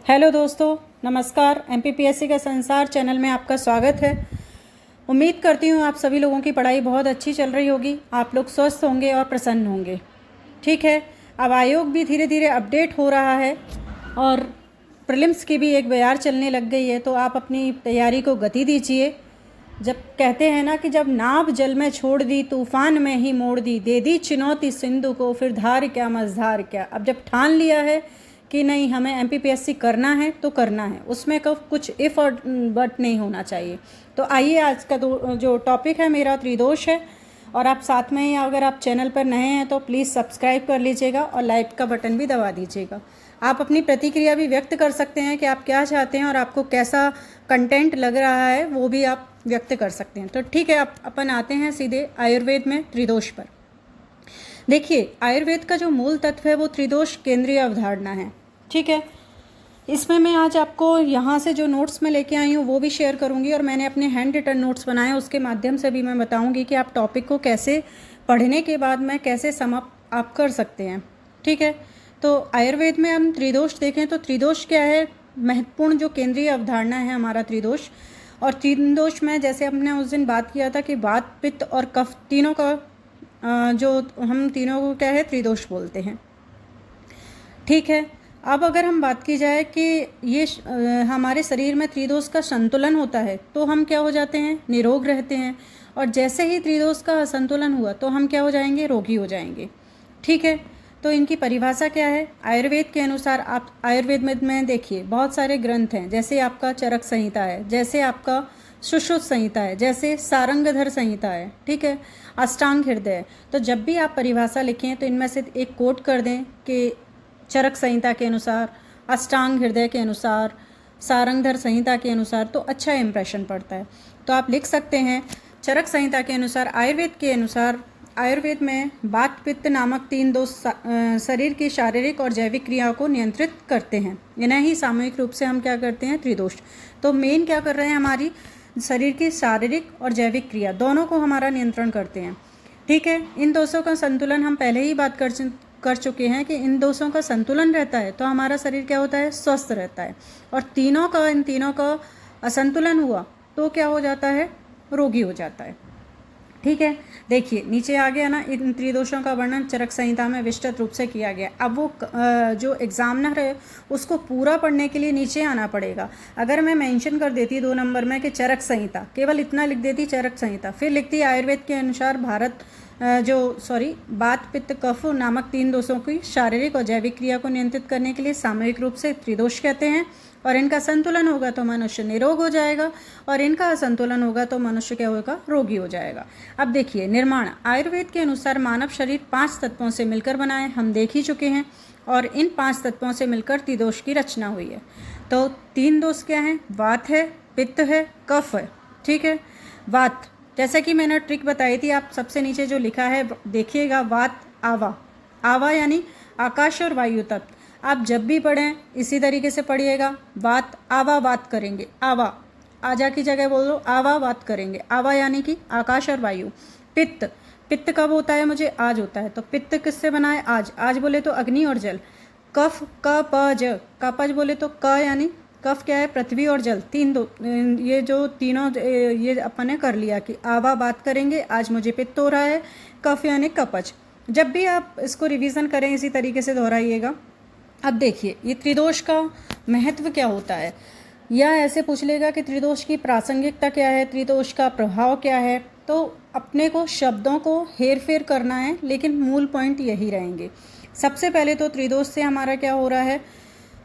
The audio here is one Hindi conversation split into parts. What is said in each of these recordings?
हेलो दोस्तों, नमस्कार। एमपीपीएससी का संसार चैनल में आपका स्वागत है। उम्मीद करती हूँ आप सभी लोगों की पढ़ाई बहुत अच्छी चल रही होगी, आप लोग स्वस्थ होंगे और प्रसन्न होंगे। ठीक है, अब आयोग भी धीरे धीरे अपडेट हो रहा है और प्रीलिम्स की भी एक बयार चलने लग गई है, तो आप अपनी तैयारी को गति दीजिए। जब कहते हैं ना कि जब नाव जल में छोड़ दी, तूफान में ही मोड़ दी, दे दी चुनौती सिंधु को, फिर धार क्या मझधार क्या। अब जब ठान लिया है कि नहीं हमें एमपीपीएससी करना है तो करना है, उसमें कुछ इफ़ और बट नहीं होना चाहिए। तो आइए, आज का जो टॉपिक है मेरा त्रिदोष है। और आप साथ में ही, अगर आप चैनल पर नए हैं तो प्लीज़ सब्सक्राइब कर लीजिएगा और लाइक का बटन भी दबा दीजिएगा। आप अपनी प्रतिक्रिया भी व्यक्त कर सकते हैं कि आप क्या चाहते हैं और आपको कैसा कंटेंट लग रहा है, वो भी आप व्यक्त कर सकते हैं। तो ठीक है, आप अपन आते हैं सीधे आयुर्वेद में त्रिदोष पर। देखिए, आयुर्वेद का जो मूल तत्व है वो त्रिदोष केंद्रीय अवधारणा है। ठीक है, इसमें मैं आज आपको यहाँ से जो नोट्स मैं लेके आई हूँ वो भी शेयर करूँगी, और मैंने अपने हैंड रिटन नोट्स बनाए, उसके माध्यम से भी मैं बताऊँगी कि आप टॉपिक को कैसे पढ़ने के बाद में कैसे समाप्त आप कर सकते हैं। ठीक है, तो आयुर्वेद में हम त्रिदोष देखें तो त्रिदोष क्या है, महत्वपूर्ण जो केंद्रीय अवधारणा है हमारा त्रिदोष। और त्रिदोष में जैसे हमने उस दिन बात किया था कि वात, पित्त और कफ तीनों का जो हम तीनों को क्या है, त्रिदोष बोलते हैं। ठीक है, अब अगर हम बात की जाए कि ये हमारे शरीर में त्रिदोष का संतुलन होता है तो हम क्या हो जाते हैं, निरोग रहते हैं। और जैसे ही त्रिदोष का असंतुलन हुआ तो हम क्या हो जाएंगे, रोगी हो जाएंगे। ठीक है, तो इनकी परिभाषा क्या है आयुर्वेद के अनुसार। आप आयुर्वेद में देखिए बहुत सारे ग्रंथ हैं, जैसे आपका चरक संहिता है, जैसे आपका सुश्रुत संहिता है, जैसे सारंगधर संहिता है। ठीक है, अष्टांग हृदय। तो जब भी आप परिभाषा लिखें तो इनमें से एक कोट कर दें कि चरक संहिता के अनुसार, अष्टांग हृदय के अनुसार, सारंगधर संहिता के अनुसार, तो अच्छा इंप्रेशन पड़ता है। तो आप लिख सकते हैं चरक संहिता के अनुसार, आयुर्वेद के अनुसार, आयुर्वेद में वात पित्त नामक तीन दोष शरीर की शारीरिक और जैविक क्रियाओं को नियंत्रित करते हैं। इन्हें ही सामूहिक रूप से हम क्या करते हैं, त्रिदोष। तो मेन क्या कर रहे हैं, हमारी शरीर की शारीरिक और जैविक क्रिया दोनों को हमारा नियंत्रण करते हैं। ठीक है, इन दोषों का संतुलन हम पहले ही बात कर चुके हैं कि इन दोषों का संतुलन रहता है तो हमारा शरीर क्या होता है, स्वस्थ रहता है। और इन तीनों का असंतुलन हुआ तो क्या हो जाता है, रोगी हो जाता है। ठीक है, देखिए नीचे आ गया ना, इन त्रिदोषों का वर्णन चरक संहिता में विस्तृत रूप से किया गया। अब वो जो एग्जामिनर है उसको पूरा पढ़ने के लिए नीचे आना पड़ेगा। अगर मैं मेंशन कर देती 2 नंबर में कि चरक संहिता, केवल इतना लिख देती चरक संहिता, फिर लिखती आयुर्वेद के अनुसार वात पित्त कफ नामक तीन दोषों की शारीरिक और जैविक क्रिया को नियंत्रित करने के लिए सामूहिक रूप से त्रिदोष कहते हैं, और इनका संतुलन होगा तो मनुष्य निरोग हो जाएगा, और इनका असंतुलन होगा तो मनुष्य क्या होगा, रोगी हो जाएगा। अब देखिए निर्माण, आयुर्वेद के अनुसार मानव शरीर 5 तत्वों से मिलकर बना है, हम देख ही चुके हैं, और इन 5 तत्वों से मिलकर त्रिदोष की रचना हुई है। तो 3 दोष क्या हैं, वात है, पित्त है, कफ है। ठीक है, वात, जैसा कि मैंने ट्रिक बताई थी, आप सबसे नीचे जो लिखा है देखिएगा, वात आवा, आवा यानी आकाश और वायु तत्व। आप जब भी पढ़ें इसी तरीके से पढ़िएगा, वात आवा वात करेंगे, आवा आजा की जगह बोल दो, आवा वात करेंगे, आवा यानी कि आकाश और वायु। पित्त, पित्त कब होता है, मुझे आज होता है, तो पित्त किससे बना है, आज, आज बोले तो अग्नि और जल। कफ, क प ज, कपज बोले तो क यानी कफ क्या है, पृथ्वी और जल, ये जो तीनों ये अपन ने कर लिया कि आवा बात करेंगे, आज मुझे पित्त हो रहा है, कफ यानी कपच। जब भी आप इसको रिवीजन करें इसी तरीके से दोहराइएगा। अब देखिए ये त्रिदोष का महत्व क्या होता है, या ऐसे पूछ लेगा कि त्रिदोष की प्रासंगिकता क्या है, त्रिदोष का प्रभाव क्या है, तो अपने को शब्दों को हेर फेर करना है, लेकिन मूल पॉइंट यही रहेंगे। सबसे पहले तो त्रिदोष से हमारा क्या हो रहा है,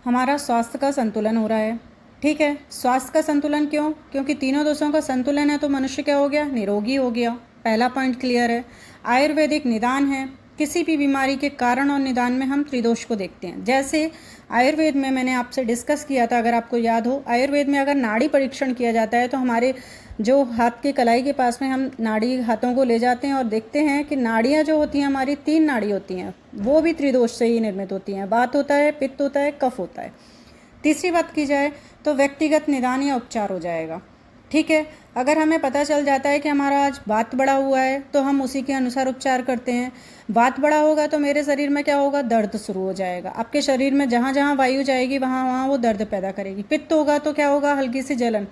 हमारा स्वास्थ्य का संतुलन हो रहा है। ठीक है, स्वास्थ्य का संतुलन क्यों, क्योंकि तीनों दोषों का संतुलन है तो मनुष्य क्या हो गया, निरोगी हो गया। पहला पॉइंट क्लियर है। आयुर्वेदिक निदान है, किसी भी बीमारी के कारण और निदान में हम त्रिदोष को देखते हैं। जैसे आयुर्वेद में मैंने आपसे डिस्कस किया था, अगर आपको याद हो, आयुर्वेद में अगर नाड़ी परीक्षण किया जाता है तो हमारे जो हाथ के कलाई के पास में हम नाड़ी हाथों को ले जाते हैं और देखते हैं कि नाड़ियाँ जो होती हैं हमारी 3 नाड़ी होती हैं, वो भी त्रिदोष से ही निर्मित होती हैं। वात होता है, पित्त होता है, कफ होता है। तीसरी बात की जाए तो व्यक्तिगत निदान या उपचार हो जाएगा। ठीक है। अगर हमें पता चल जाता है कि हमारा आज वात बढ़ा हुआ है तो हम उसी के अनुसार उपचार करते हैं। वात बढ़ा होगा तो मेरे शरीर में क्या होगा, दर्द शुरू हो जाएगा। आपके शरीर में जहाँ जहाँ वायु जाएगी वहाँ वहाँ वो दर्द पैदा करेगी। पित्त होगा तो क्या होगा, हल्की सी जलन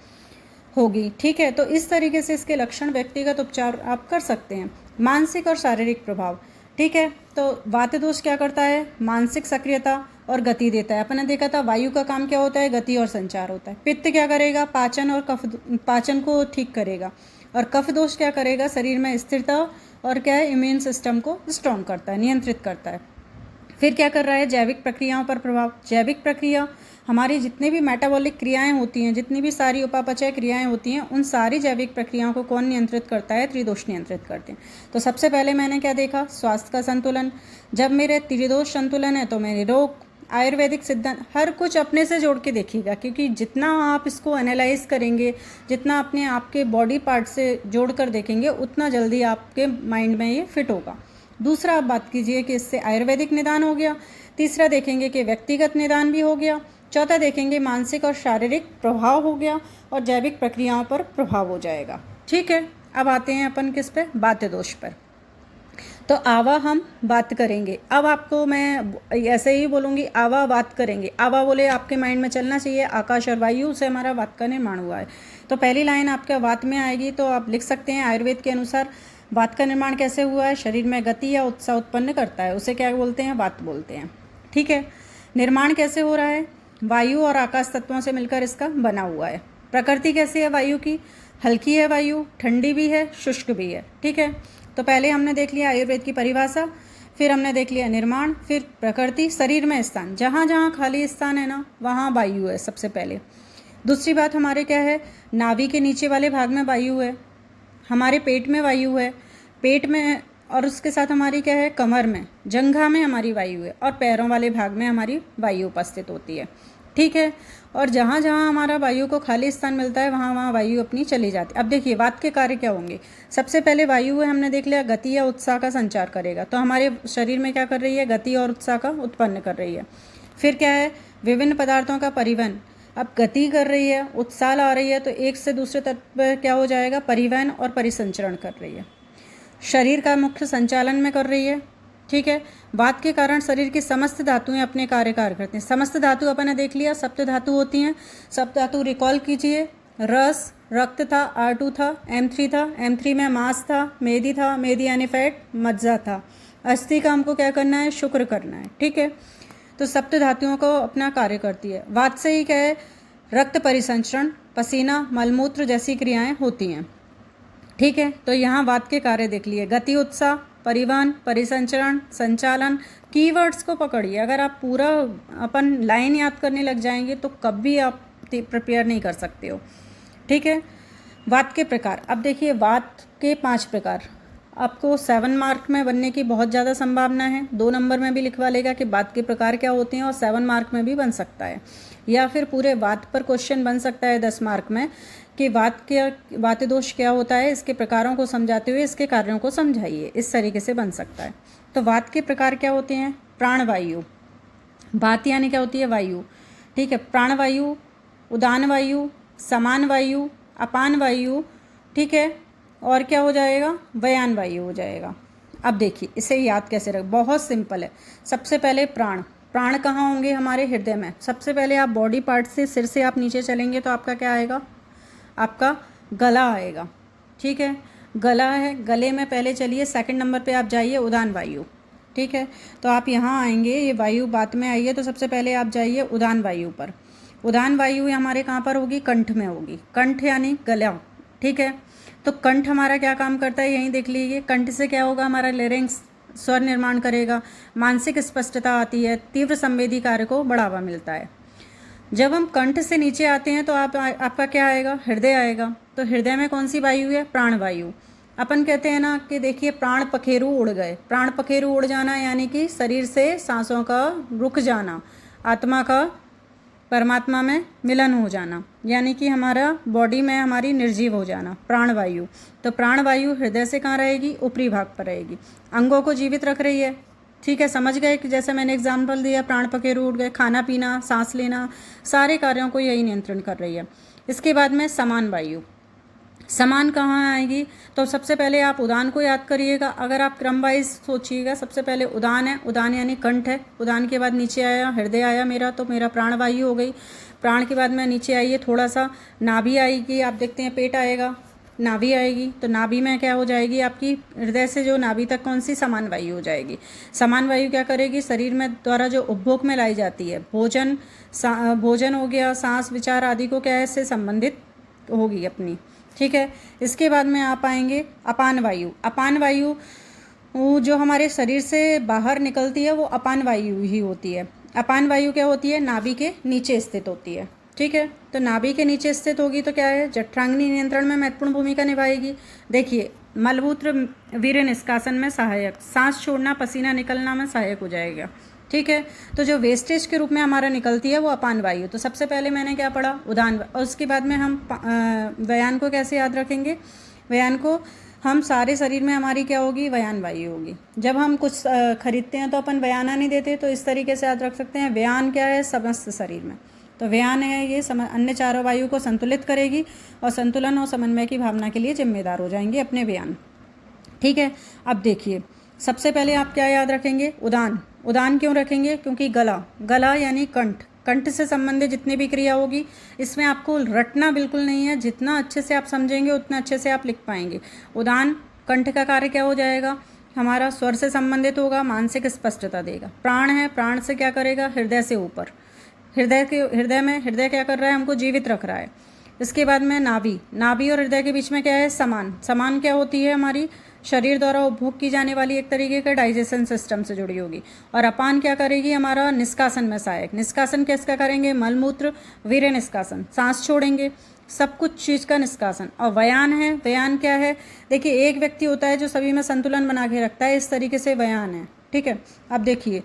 होगी। ठीक है, तो इस तरीके से इसके लक्षण व्यक्तिगत उपचार आप कर सकते हैं। मानसिक और शारीरिक प्रभाव। ठीक है, तो वात दोष क्या करता है, मानसिक सक्रियता और गति देता है। अपन ने देखा था वायु का काम क्या होता है, गति और संचार होता है। पित्त क्या करेगा, पाचन और पाचन को ठीक करेगा। और कफ दोष क्या करेगा, शरीर में स्थिरता और क्या है, इम्यून सिस्टम को स्ट्रॉन्ग करता है, नियंत्रित करता है। फिर क्या कर रहा है, जैविक प्रक्रियाओं पर प्रभाव। जैविक प्रक्रिया हमारी जितनी भी मेटाबॉलिक क्रियाएं होती हैं, जितनी भी सारी उपापचय क्रियाएं होती हैं, उन सारी जैविक प्रक्रियाओं को कौन नियंत्रित करता है, त्रिदोष नियंत्रित करते हैं। तो सबसे पहले मैंने क्या देखा, स्वास्थ्य का संतुलन। जब मेरे त्रिदोष संतुलन है तो मेरे रोग, आयुर्वेदिक सिद्धांत, हर कुछ अपने से जोड़ के देखिएगा, क्योंकि जितना आप इसको एनालाइज करेंगे, जितना अपने आपके बॉडी पार्ट से जोड़ कर देखेंगे, उतना जल्दी आपके माइंड में ये फिट होगा। दूसरा आप बात कीजिए कि इससे आयुर्वेदिक निदान हो गया। तीसरा देखेंगे कि व्यक्तिगत निदान भी हो गया। चौथा देखेंगे मानसिक और शारीरिक प्रभाव हो गया, और जैविक प्रक्रियाओं पर प्रभाव हो जाएगा। ठीक है, अब आते हैं अपन किस पे, वात दोष पर। तो आवा हम बात करेंगे। अब आपको मैं ऐसे ही बोलूँगी, आवा बात करेंगे। आवा बोले आपके माइंड में चलना चाहिए, आकाश और वायु से हमारा वात का निर्माण हुआ है। तो पहली लाइन आपका वात में आएगी, तो आप लिख सकते हैं आयुर्वेद के अनुसार वात का निर्माण कैसे हुआ है, शरीर में गति या उत्साह उत्पन्न करता है, उसे क्या बोलते हैं, वात बोलते हैं। ठीक है, निर्माण कैसे हो रहा है, वायु और आकाश तत्वों से मिलकर इसका बना हुआ है। प्रकृति कैसी है वायु की, हल्की है वायु, ठंडी भी है, शुष्क भी है। ठीक है, तो पहले हमने देख लिया आयुर्वेद की परिभाषा, फिर हमने देख लिया निर्माण, फिर प्रकृति, शरीर में स्थान, जहाँ जहाँ खाली स्थान है ना वहाँ वायु है सबसे पहले। दूसरी बात हमारे क्या है, नाभि के नीचे वाले भाग में वायु है, हमारे पेट में वायु है, पेट में, और उसके साथ हमारी क्या है, कमर में, जंघा में हमारी वायु है, और पैरों वाले भाग में हमारी वायु उपस्थित होती है। ठीक है, और जहाँ जहाँ हमारा वायु को खाली स्थान मिलता है वहाँ वहाँ वायु अपनी चली जाती है। अब देखिए वात के कार्य क्या होंगे। सबसे पहले वायु है, हमने देख लिया, गति या उत्साह का संचार करेगा, तो हमारे शरीर में क्या कर रही है, गति और उत्साह का उत्पन्न कर रही है। फिर क्या है, विभिन्न पदार्थों का परिवहन। अब गति कर रही है, उत्साह ला रही है, तो एक से दूसरे तत्व पर क्या हो जाएगा, परिवहन और परिसंचरण कर रही है। शरीर का मुख्य संचालन में कर रही है। ठीक है, वात के कारण शरीर की समस्त धातुएं अपने कार्य करती हैं। समस्त धातु अपन ने देख लिया, सप्त धातु होती हैं। सप्त धातु रिकॉल कीजिए, रस, रक्त था, R2 था, M3 था, M3 में मांस था, मेदी था, मेदी यानी फैट, मज्जा था, अस्थि का हमको क्या करना है, शुक्र करना है। ठीक है, तो सप्त धातुओं को अपना कार्य करती है। वात से ही क्या है, रक्त परिसंचरण, पसीना, मलमूत्र जैसी क्रियाएं होती हैं। ठीक है, तो यहाँ वात के कार्य देख लिए, गति, उत्साह, परिवहन, परिसंचरण, संचालन। कीवर्ड्स को पकड़िए, अगर आप पूरा अपन लाइन याद करने लग जाएंगे तो कभी आप प्रिपेयर नहीं कर सकते हो। ठीक है, वात के प्रकार। अब देखिए वात के 5 प्रकार, आपको 7 मार्क में बनने की बहुत ज़्यादा संभावना है। 2 नंबर में भी लिखवा लेगा कि वात के प्रकार क्या होते हैं, और 7 मार्क में भी बन सकता है, या फिर पूरे वात पर क्वेश्चन बन सकता है 10 मार्क में कि वात दोष क्या होता है, इसके प्रकारों को समझाते हुए इसके कार्यों को समझाइए। इस तरीके से बन सकता है। तो वात के प्रकार क्या होते हैं, प्राणवायु। वात यानी क्या होती है, वायु। ठीक है, प्राणवायु, उदान वायु, समान वायु, अपान वायु। ठीक है, और क्या हो जाएगा, व्यान वायु हो जाएगा। अब देखिए इसे याद कैसे रखें, बहुत सिंपल है। सबसे पहले प्राण। प्राण कहाँ होंगे, हमारे हृदय में। सबसे पहले आप बॉडी पार्ट से, सिर से आप नीचे चलेंगे तो आपका क्या आएगा, आपका गला आएगा। ठीक है, गला है, गले में पहले चलिए, 2nd नंबर पे आप जाइए, उदान वायु। ठीक है, तो आप यहाँ आएंगे, ये वायु बात में आई है, तो सबसे पहले आप जाइए उदान वायु पर। उदान वायु हमारे कहाँ पर होगी, कंठ में होगी। कंठ यानी गला। ठीक है, तो कंठ हमारा क्या काम करता है, यहीं देख लीजिए। कंठ से क्या होगा, हमारा लेरिंग्स स्वर निर्माण करेगा, मानसिक स्पष्टता आती है, तीव्र संवेदी कार्य को बढ़ावा मिलता है। जब हम कंठ से नीचे आते हैं तो आपका क्या आएगा, हृदय आएगा। तो हृदय में कौन सी वायु है, प्राणवायु। अपन कहते हैं ना कि देखिए प्राण पखेरु उड़ गए। प्राण पखेरु उड़ जाना यानी कि शरीर से सांसों का रुक जाना, आत्मा का परमात्मा में मिलन हो जाना, यानी कि हमारा बॉडी में हमारी निर्जीव हो जाना, प्राणवायु। तो प्राणवायु हृदय से कहाँ रहेगी, ऊपरी भाग पर रहेगी, अंगों को जीवित रख रही है। ठीक है, समझ गए कि जैसे मैंने एग्जाम्पल दिया, प्राण पखेरु उड़ गए, खाना पीना, सांस लेना, सारे कार्यों को यही नियंत्रण कर रही है। इसके बाद में समान वायु। समान कहाँ आएगी? तो सबसे पहले आप उदान को याद करिएगा। अगर आप क्रम वाइज सोचिएगा, सबसे पहले उदान है, उदान यानी कंठ है। उदान के बाद नीचे आया हृदय आया मेरा, तो मेरा प्राणवायु हो गई। प्राण के बाद में नीचे आइए थोड़ा सा नाभि आएगी, आप देखते हैं पेट आएगा, नाभि आएगी, तो नाभि में क्या हो जाएगी आपकी? हृदय से जो नाभि तक कौन सी? समान वायु हो जाएगी। समान वायु क्या करेगी? शरीर में द्वारा जो उपभोग में लाई जाती है, भोजन हो गया, सांस विचार आदि को क्या है इससे संबंधित होगी अपनी। ठीक है। इसके बाद में आप आएंगे अपान वायु। अपान वायु जो हमारे शरीर से बाहर निकलती है वो अपान वायु ही होती है। अपान वायु क्या होती है? नाभि के नीचे स्थित होती है। ठीक है। तो नाभि के नीचे स्थित होगी तो क्या है? जठराग्नि नियंत्रण में महत्वपूर्ण भूमिका निभाएगी। देखिए, मलमूत्र वीर्य निष्कासन में सहायक, सांस छोड़ना पसीना निकलना में सहायक हो जाएगा। ठीक है। तो जो वेस्टेज के रूप में हमारा निकलती है वो अपान वायु। तो सबसे पहले मैंने क्या पढ़ा? उदान। और उसके बाद में हम व्यान को कैसे याद रखेंगे? व्यान को हम सारे शरीर में हमारी क्या होगी? व्यान वायु होगी। जब हम कुछ खरीदते हैं तो अपन व्याना नहीं देते, तो इस तरीके से याद रख सकते हैं। व्यान क्या है? समस्त शरीर में। तो व्यान है ये अन्य चारों वायु को संतुलित करेगी और संतुलन और समन्वय की भावना के लिए जिम्मेदार हो जाएंगे अपने व्यान। ठीक है। अब देखिए, सबसे पहले आप क्या याद रखेंगे? उदान। उदान क्यों रखेंगे? क्योंकि गला यानी कंठ, कंठ से संबंधित जितनी भी क्रिया होगी इसमें आपको रटना बिल्कुल नहीं है। जितना अच्छे से आप समझेंगे उतना अच्छे से आप लिख पाएंगे। उदान कंठ का कार्य क्या हो जाएगा? हमारा स्वर से संबंधित होगा, मानसिक स्पष्टता देगा। प्राण है, प्राण से क्या करेगा? हृदय से ऊपर, हृदय क्या कर रहा है? हमको जीवित रख रहा है। इसके बाद में नाभि और हृदय के बीच में क्या है? समान क्या होती है? हमारी शरीर द्वारा उपभोग की जाने वाली एक तरीके का डाइजेशन सिस्टम से जुड़ी होगी। और अपान क्या करेगी? हमारा निष्कासन में सहायक। निष्कासन किसका करेंगे? मलमूत्र वीर्य निष्कासन, सांस छोड़ेंगे, सब कुछ चीज़ का निष्कासन। और व्यान है, व्यान क्या है? देखिए, एक व्यक्ति होता है जो सभी में संतुलन बना के रखता है, इस तरीके से व्यान है। ठीक है। अब देखिए,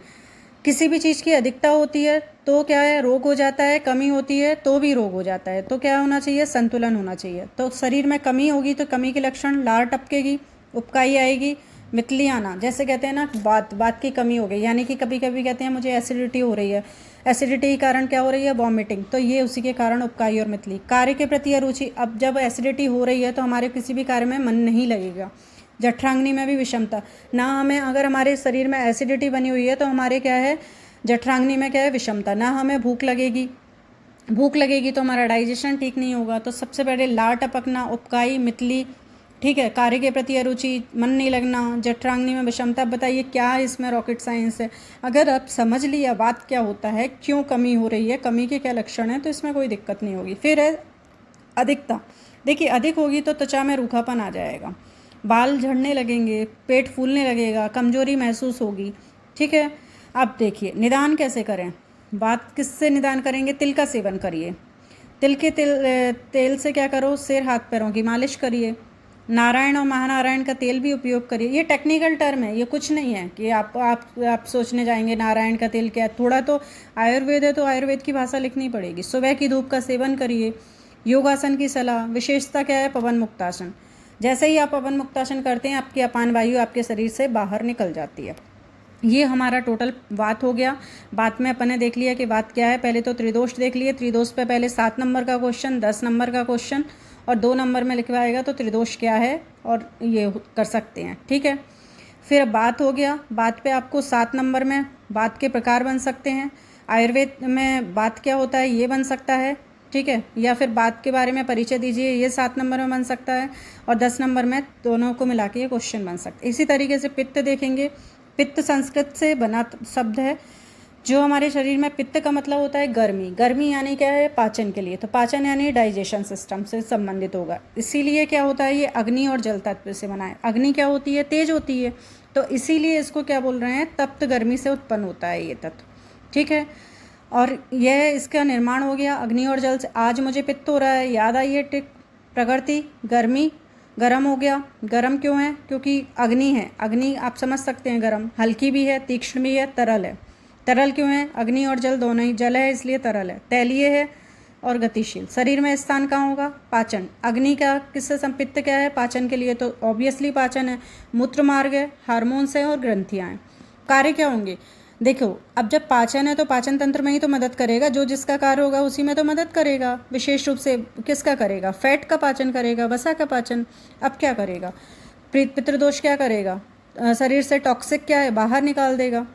किसी भी चीज़ की अधिकता होती है तो क्या है? रोग हो जाता है, कमी होती है तो भी रोग हो जाता है। तो क्या होना चाहिए? संतुलन होना चाहिए। तो शरीर में कमी होगी तो कमी के लक्षण, लार टपकेगी, उपकाई आएगी, मितली आना, जैसे कहते हैं ना बात की कमी हो गई, यानी कि कभी कभी कहते हैं मुझे एसिडिटी हो रही है, एसिडिटी के कारण क्या हो रही है? वॉमिटिंग, तो ये उसी के कारण उपकाई और मितली। कार्य के प्रति अरुचि, अब जब एसिडिटी हो रही है तो हमारे किसी भी कार्य में मन नहीं लगेगा। जठराग्नि में भी विषमता ना, हमें अगर हमारे शरीर में एसिडिटी बनी हुई है तो हमारे क्या है? जठराग्नि में क्या है? विषमता। ना हमें भूख लगेगी तो हमारा डाइजेशन ठीक नहीं होगा। तो सबसे पहले लार टपकना, उपकाई, मितली। ठीक है। कार्य के प्रति अरुचि, मन नहीं लगना, जठराग्नि में विषमता। बताइए क्या इसमें रॉकेट साइंस है? अगर आप समझ लिया बात क्या होता है, क्यों कमी हो रही है, कमी के क्या लक्षण है, तो इसमें कोई दिक्कत नहीं होगी। फिर है अधिकता। देखिए, अधिक होगी तो त्वचा में रूखापन आ जाएगा, बाल झड़ने लगेंगे, पेट फूलने लगेगा, कमजोरी महसूस होगी। ठीक है। अब देखिए, निदान कैसे करें? बात किससे निदान करेंगे? तिल का सेवन करिए। तिल के तेल से क्या करो? सिर हाथ पैरों की मालिश करिए। नारायण और महानारायण का तेल भी उपयोग करिए। ये टेक्निकल टर्म है, ये कुछ नहीं है कि आप सोचने जाएंगे नारायण का तेल क्या है। थोड़ा तो आयुर्वेद है तो आयुर्वेद की भाषा लिखनी पड़ेगी। सुबह की धूप का सेवन करिए। योगासन की सलाह। विशेषता क्या है? पवन मुक्तासन। जैसे ही आप पवन मुक्तासन करते हैं आपकी अपान वायु आपके शरीर से बाहर निकल जाती है। ये हमारा टोटल बात हो गया। बात में अपन ने देख लिया कि बात क्या है। पहले तो त्रिदोष देख लिए। त्रिदोष पे पहले 7 नंबर का क्वेश्चन, 10 नंबर का क्वेश्चन और 2 नंबर में लिखवाएगा तो त्रिदोष क्या है और ये कर सकते हैं। ठीक है। फिर बात हो गया। बात पे आपको 7 नंबर में बात के प्रकार बन सकते हैं। आयुर्वेद में बात क्या होता है ये बन सकता है। ठीक है। या फिर बात के बारे में परिचय दीजिए, ये 7 नंबर में बन सकता है। और 10 नंबर में दोनों को मिला के ये क्वेश्चन बन सकते हैं। इसी तरीके से पित्त देखेंगे। पित्त संस्कृत से बना शब्द है। जो हमारे शरीर में पित्त का मतलब होता है गर्मी। गर्मी यानी क्या है? पाचन के लिए। तो पाचन यानी डाइजेशन सिस्टम से संबंधित होगा। इसीलिए क्या होता है? ये अग्नि और जल तत्व से बना है। अग्नि क्या होती है? तेज होती है। तो इसीलिए इसको क्या बोल रहे हैं? तप्त गर्मी से उत्पन्न होता है ये तत्व। ठीक है। और यह इसका निर्माण हो गया अग्नि और जल से। आज मुझे पित्त हो रहा है, याद आई है टिक। प्रकृति गर्मी, गरम हो गया। गरम क्यों है? क्योंकि अग्नि है। अग्नि आप समझ सकते हैं गरम, हल्की भी है, तीक्ष्ण भी है, तरल है। तरल क्यों है? अग्नि और जल दोनों ही, जल है इसलिए तरल है। तैलीय है और गतिशील। शरीर में स्थान कहाँ होगा? पाचन। अग्नि का किससे संपित्त क्या है? पाचन के लिए। तो ऑब्वियसली पाचन है। मूत्र मार्ग है, हार्मोन्स है और ग्रंथियाँ हैं। कार्य क्या होंगे? देखो, अब जब पाचन है तो पाचन तंत्र में ही तो मदद करेगा, जो जिसका कार्य होगा उसी में तो मदद करेगा। विशेष रूप से किसका करेगा? फैट का पाचन करेगा, वसा का पाचन। अब क्या करेगा? प्रीत पितृदोष क्या करेगा? शरीर से टॉक्सिक क्या है बाहर निकाल देगा।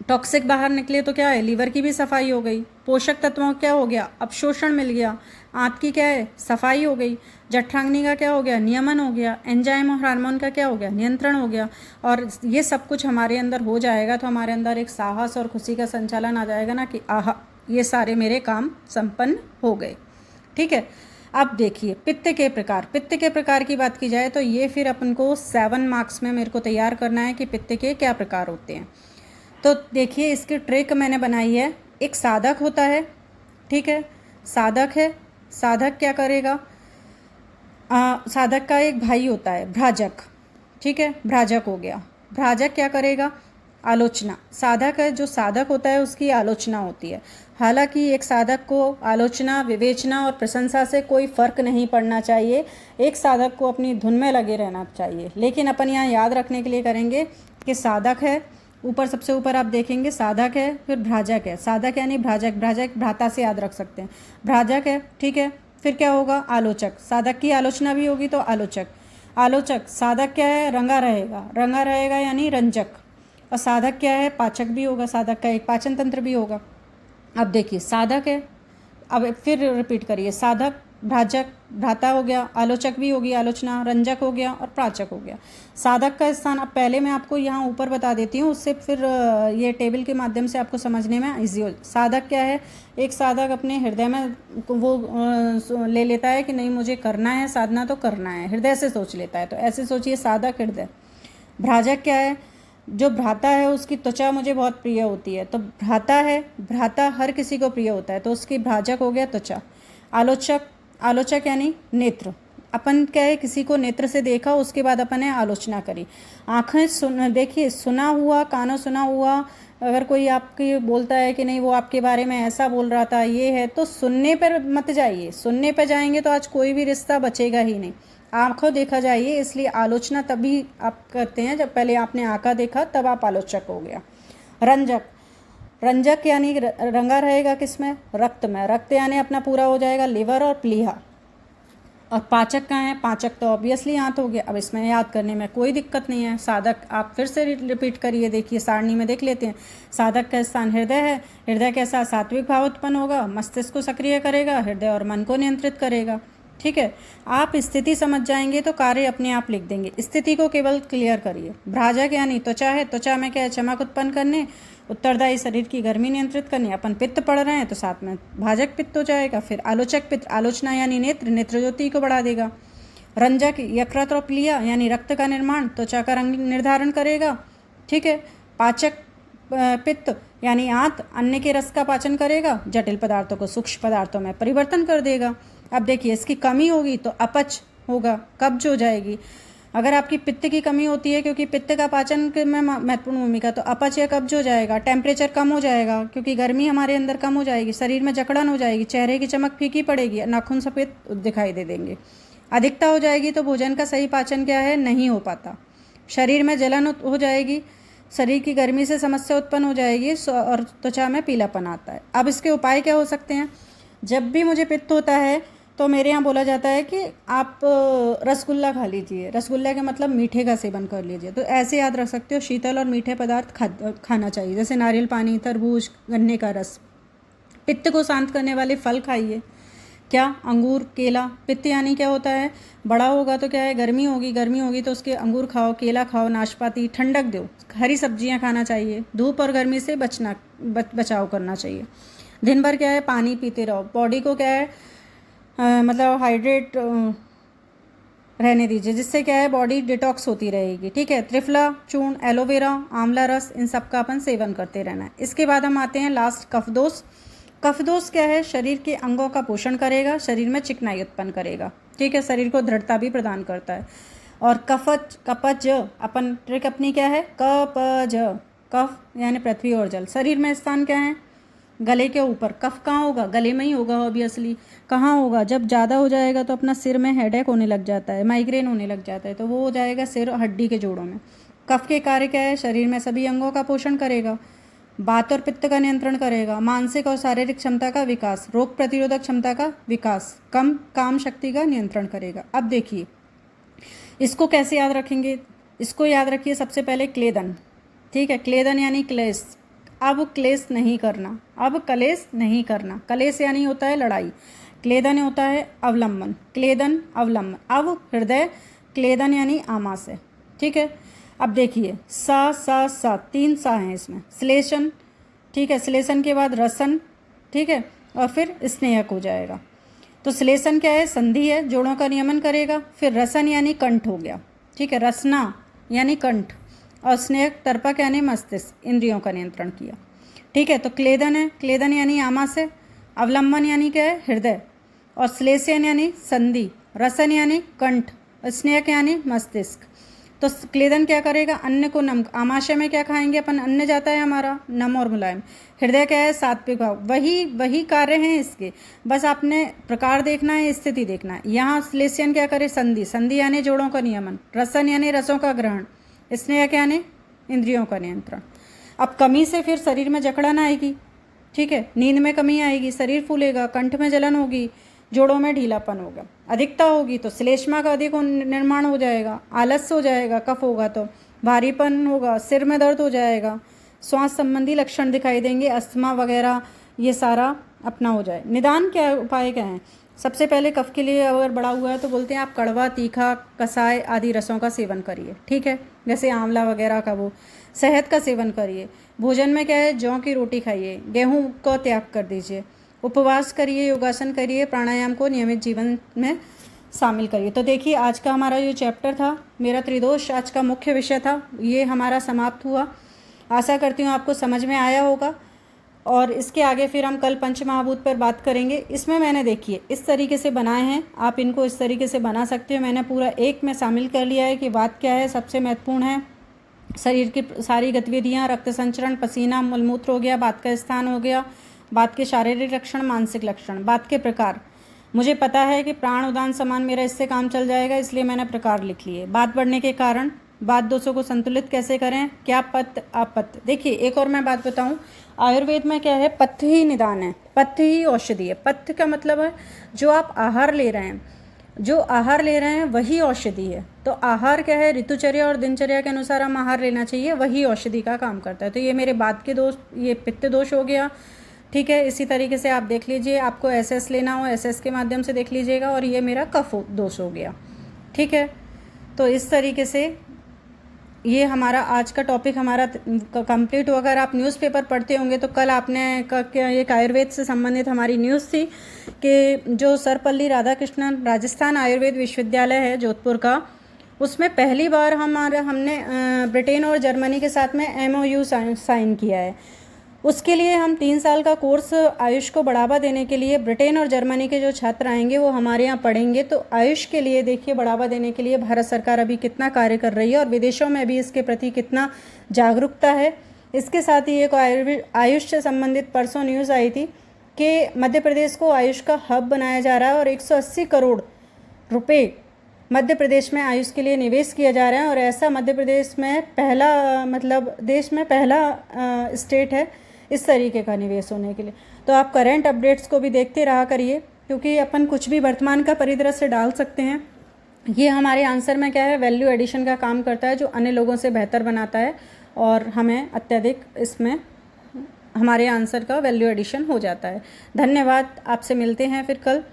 टॉक्सिक बाहर निकले तो क्या है? लीवर की भी सफाई हो गई। पोषक तत्वों क्या हो गया? अवशोषण मिल गया। आंत की क्या है? सफाई हो गई। जठराग्नि का क्या हो गया? नियमन हो गया। एंजाइम और हार्मोन का क्या हो गया? नियंत्रण हो गया। और ये सब कुछ हमारे अंदर हो जाएगा तो हमारे अंदर एक साहस और खुशी का संचालन आ जाएगा ना, कि आहा, ये सारे मेरे काम संपन्न हो गए। ठीक है। अब देखिए पित्त के प्रकार। पित्त के प्रकार की बात की जाए तो ये फिर अपन को 7 मार्क्स में मेरे को तैयार करना है कि पित्त के क्या प्रकार होते हैं। तो देखिए इसकी ट्रिक मैंने बनाई है। एक साधक होता है, ठीक है, साधक है। साधक क्या करेगा? साधक का एक भाई होता है भ्राजक, ठीक है, भ्राजक हो गया। भ्राजक क्या करेगा? आलोचना। साधक है, जो साधक होता है उसकी आलोचना होती है। हालांकि एक साधक को आलोचना, विवेचना और प्रशंसा से कोई फर्क नहीं पड़ना चाहिए। एक साधक को अपनी धुन में लगे रहना चाहिए। लेकिन अपन यहाँ याद रखने के लिए करेंगे कि साधक है, ऊपर सबसे ऊपर आप देखेंगे साधक है, फिर भ्राजक है। साधक यानी भ्राजक, भ्राजक भ्राता से याद रख सकते हैं। भ्राजक है, ठीक है, फिर क्या होगा? आलोचक। साधक की आलोचना भी होगी तो आलोचक। आलोचक। साधक क्या है? रंगा रहेगा। रंगा रहेगा यानी रंजक। और साधक क्या है? पाचक भी होगा। साधक का एक पाचन तंत्र भी होगा। अब देखिए साधक है, अब फिर रिपीट करिए, साधक, भ्राजक, भ्राता हो गया, आलोचक भी होगी, आलोचना, रंजक हो गया और पाचक हो गया। साधक का स्थान अब पहले मैं आपको यहाँ ऊपर बता देती हूँ, उससे फिर ये टेबल के माध्यम से आपको समझने में ईजी हो। साधक क्या है? एक साधक अपने हृदय में वो ले लेता है कि नहीं मुझे करना है साधना, तो करना है, हृदय से सोच लेता है। तो ऐसे सोचिए, साधक हृदय। भ्राजक क्या है? जो भ्राता है उसकी त्वचा मुझे बहुत प्रिय होती है, तो भ्राता है, भ्राता हर किसी को प्रिय होता है, तो उसकी भ्राजक हो गया त्वचा। आलोचक। आलोचक यानी नेत्र। अपन क्या है, किसी को नेत्र से देखा, उसके बाद अपन ने आलोचना करी। आंखें देखिए, सुना हुआ, कानों सुना हुआ, अगर कोई आपके बोलता है कि नहीं वो आपके बारे में ऐसा बोल रहा था, ये है, तो सुनने पर मत जाइए। सुनने पर जाएंगे तो आज कोई भी रिश्ता बचेगा ही नहीं। आंखों देखा जाइए। इसलिए आलोचना तभी आप करते हैं जब पहले आपने आंखा देखा, तब आप आलोचक हो गया। रंजक। रंजक यानी रंगा रहेगा किसमें? रक्त में। रक्त यानी अपना पूरा हो जाएगा लिवर और प्लीहा। और पाचक कहाँ है? पाचक तो ऑब्वियसली आंत हो गया। अब इसमें याद करने में कोई दिक्कत नहीं है। साधक आप फिर से रिपीट करिए, देखिए सारणी में देख लेते हैं। साधक का स्थान हृदय है। हृदय के साथ सात्विक भाव उत्पन्न होगा, मस्तिष्क को सक्रिय करेगा, हृदय और मन को नियंत्रित करेगा। ठीक है। आप स्थिति समझ जाएंगे तो कार्य अपने आप लिख देंगे। स्थिति को केवल क्लियर करिए। भ्राजक यानी त्वचा है। त्वचा में क्या है? चमक उत्पन्न करने, उत्तरदायी शरीर की गर्मी नियंत्रित करनी। अपन पित्त पढ़ रहे हैं तो साथ में भाजक पित्त हो जाएगा। फिर आलोचक पित्त, आलोचना यानी नेत्र, नेत्र ज्योति को बढ़ा देगा। रंजक यकृत और प्लीहा यानी रक्त का निर्माण, त्वचा का रंग निर्धारण करेगा। ठीक है। पाचक पित्त यानी आंत, अन्न के रस का पाचन करेगा, जटिल पदार्थों को सूक्ष्म पदार्थों में परिवर्तन कर देगा। अब देखिए इसकी कमी होगी तो अपच होगा, कब्ज हो जाएगी। अगर आपकी पित्त की कमी होती है, क्योंकि पित्त का पाचन में महत्वपूर्ण भूमिका, तो अपच या कब्ज हो जाएगा। टेम्परेचर कम हो जाएगा क्योंकि गर्मी हमारे अंदर कम हो जाएगी। शरीर में जकड़न हो जाएगी, चेहरे की चमक फीकी पड़ेगी, नाखून सफ़ेद दिखाई दे देंगे। अधिकता हो जाएगी तो भोजन का सही पाचन क्या है? नहीं हो पाता। शरीर में जलन हो जाएगी, शरीर की गर्मी से समस्या उत्पन्न हो जाएगी और त्वचा में पीलापन आता है। अब इसके उपाय क्या हो सकते हैं? जब भी मुझे पित्त होता है तो मेरे यहाँ बोला जाता है कि आप रसगुल्ला खा लीजिए। रसगुल्ला का मतलब मीठे का सेवन कर लीजिए। तो ऐसे याद रख सकते हो, शीतल और मीठे पदार्थ खाना चाहिए, जैसे नारियल पानी, तरबूज, गन्ने का रस। पित्त को शांत करने वाले फल खाइए। क्या? अंगूर, केला। पित्त यानी क्या होता है? बड़ा होगा तो क्या है? गर्मी होगी, गर्मी होगी तो उसके अंगूर खाओ, केला खाओ, नाशपाती, ठंडक दो। हरी सब्जियां खाना चाहिए। धूप और गर्मी से बचाव करना चाहिए। दिन भर क्या है? पानी पीते रहो। बॉडी को क्या है? मतलब हाइड्रेट रहने दीजिए, जिससे क्या है? बॉडी डिटॉक्स होती रहेगी। ठीक है। त्रिफला चूर्ण, एलोवेरा, आंवला रस, इन सब का अपन सेवन करते रहना है। इसके बाद हम आते हैं लास्ट, कफदोष। कफदोष क्या है? शरीर के अंगों का पोषण करेगा, शरीर में चिकनाई उत्पन्न करेगा। ठीक है। शरीर को दृढ़ता भी प्रदान करता है। और कपज, अपन ट्रिक अपनी क्या है? कपज। कफ यानी पृथ्वी और जल। शरीर में स्थान क्या है? गले के ऊपर। कफ कहाँ होगा? गले में ही होगा ऑब्वियसली। कहाँ होगा? जब ज़्यादा हो जाएगा तो अपना सिर में हेडेक होने लग जाता है, माइग्रेन होने लग जाता है, तो वो हो जाएगा सिर और हड्डी के जोड़ों में। कफ के कार्य क्या है? शरीर में सभी अंगों का पोषण करेगा। वात और पित्त का नियंत्रण करेगा, मानसिक और शारीरिक क्षमता का विकास, रोग प्रतिरोधक क्षमता का विकास, कम काम शक्ति का नियंत्रण करेगा। अब देखिए इसको कैसे याद रखेंगे, इसको याद रखिए सबसे पहले क्लेदन, ठीक है, क्लेदन यानी क्लेश, अब क्लेश नहीं करना, अब कलेश नहीं करना, कलेश यानी होता है लड़ाई, क्लेदन होता है अवलंबन, क्लेदन अवलंबन, अब हृदय, क्लेदन यानी आमाशय, ठीक है। अब देखिए सा 3 सा हैं इसमें, श्लेषण, ठीक है, श्लेषण के बाद रसन, ठीक है, और फिर स्नेहक हो जाएगा। तो श्लेषण क्या है, संधि है, जोड़ों का नियमन करेगा, फिर रसन यानी कंठ हो गया, ठीक है, रसना यानी कंठ, और स्नेहक तर्पक यानी मस्तिष्क, इंद्रियों का नियंत्रण किया, ठीक है। तो क्लेदन है, क्लेदन यानी आमाशय, अवलंबन यानी क्या है, हृदय, और श्लेषण यानी संधि, रसन यानी कंठ, स्नेहक यानी मस्तिष्क। तो क्लेदन क्या करेगा, अन्न को नम, आमाशय में क्या खाएंगे अपन, अन्न जाता है हमारा नम और मुलायम, हृदय क्या है, सात्विक भाव, वही कार्य हैं इसके, बस आपने प्रकार देखना है, स्थिति देखना है। यहाँ श्लेषण क्या करे, संधि, संधि यानी जोड़ों का नियमन, रसन यानी रसों का ग्रहण, स्नेहक यानी इंद्रियों का नियंत्रण। अब कमी से फिर शरीर में जकड़न आएगी, ठीक है, नींद में कमी आएगी, शरीर फूलेगा, कंठ में जलन होगी, जोड़ों में ढीलापन होगा, अधिकता होगी तो श्लेष्मा का अधिक निर्माण हो जाएगा, आलस्य हो जाएगा, कफ होगा तो भारीपन होगा, सिर में दर्द हो जाएगा, श्वास संबंधी लक्षण दिखाई देंगे, अस्थमा वगैरह ये सारा अपना हो जाए। निदान क्या उपाय क्या है, सबसे पहले कफ के लिए अगर बढ़ा हुआ है तो बोलते हैं आप कड़वा, तीखा, कसाय आदि रसों का सेवन करिए, ठीक है, जैसे आंवला वगैरह का, वो शहद का सेवन करिए। भोजन में क्या है, जौ की रोटी खाइए, गेहूं को त्याग कर दीजिए, उपवास करिए, योगासन करिए, प्राणायाम को नियमित जीवन में शामिल करिए। तो देखिए आज का हमारा जो चैप्टर था, मेरा त्रिदोष आज का मुख्य विषय था, ये हमारा समाप्त हुआ। आशा करती हूँ आपको समझ में आया होगा, और इसके आगे फिर हम कल पंचमहाभूत पर बात करेंगे। इसमें मैंने देखिए इस तरीके से बनाए हैं, आप इनको इस तरीके से बना सकते हो। मैंने पूरा एक में शामिल कर लिया है कि बात क्या है, सबसे महत्वपूर्ण है शरीर की सारी गतिविधियाँ, रक्त संचरण, पसीना, मूलमूत्र हो गया, बात का स्थान हो गया, बात के शारीरिक लक्षण, मानसिक लक्षण, बात के प्रकार। मुझे पता है कि प्राण उदान समान मेरा इससे काम चल जाएगा, इसलिए मैंने प्रकार लिख लिए। बात बढ़ने के कारण, बात दोषों को संतुलित कैसे करें, क्या पत्त अपत्त। देखिए एक और मैं बात बताऊं, आयुर्वेद में क्या है, पथ्य ही निदान है, पथ्य ही औषधि है। पथ्य का मतलब है जो आप आहार ले रहे हैं, जो आहार ले रहे हैं वही औषधि है। तो आहार क्या है, ऋतुचर्या और दिनचर्या के अनुसार हम आहार लेना चाहिए, वही औषधि का काम करता है। तो ये मेरे बात के दोष, ये पित्त दोष हो गया, ठीक है। इसी तरीके से आप देख लीजिए, आपको एसएस लेना हो एसएस के माध्यम से देख लीजिएगा, और ये मेरा कफ दोष हो गया, ठीक है। तो इस तरीके से ये हमारा आज का टॉपिक हमारा कंप्लीट हुआ। अगर आप न्यूज़पेपर पढ़ते होंगे तो कल आपने एक आयुर्वेद से संबंधित हमारी न्यूज़ थी कि जो सर्वपल्ली राधाकृष्णन राजस्थान आयुर्वेद विश्वविद्यालय है जोधपुर का, उसमें पहली बार हमने ब्रिटेन और जर्मनी के साथ में MOU साइन किया है। उसके लिए हम 3 साल का कोर्स आयुष को बढ़ावा देने के लिए, ब्रिटेन और जर्मनी के जो छात्र आएंगे वो हमारे यहाँ पढ़ेंगे। तो आयुष के लिए देखिए बढ़ावा देने के लिए भारत सरकार अभी कितना कार्य कर रही है, और विदेशों में भी इसके प्रति कितना जागरूकता है। इसके साथ ही एक आयुष से संबंधित परसों न्यूज़ आई थी कि मध्य प्रदेश को आयुष का हब बनाया जा रहा है, और 180 करोड़ रुपये मध्य प्रदेश में आयुष के लिए निवेश किया जा रहा है। और ऐसा मध्य प्रदेश में पहला, मतलब देश में पहला स्टेट है इस तरीके का निवेश होने के लिए। तो आप करंट अपडेट्स को भी देखते रहा करिए, क्योंकि अपन कुछ भी वर्तमान का परिदृश्य डाल सकते हैं। ये हमारे आंसर में क्या है, वैल्यू एडिशन का काम करता है, जो अन्य लोगों से बेहतर बनाता है, और हमें अत्यधिक इसमें हमारे आंसर का वैल्यू एडिशन हो जाता है। धन्यवाद, आपसे मिलते हैं फिर कल।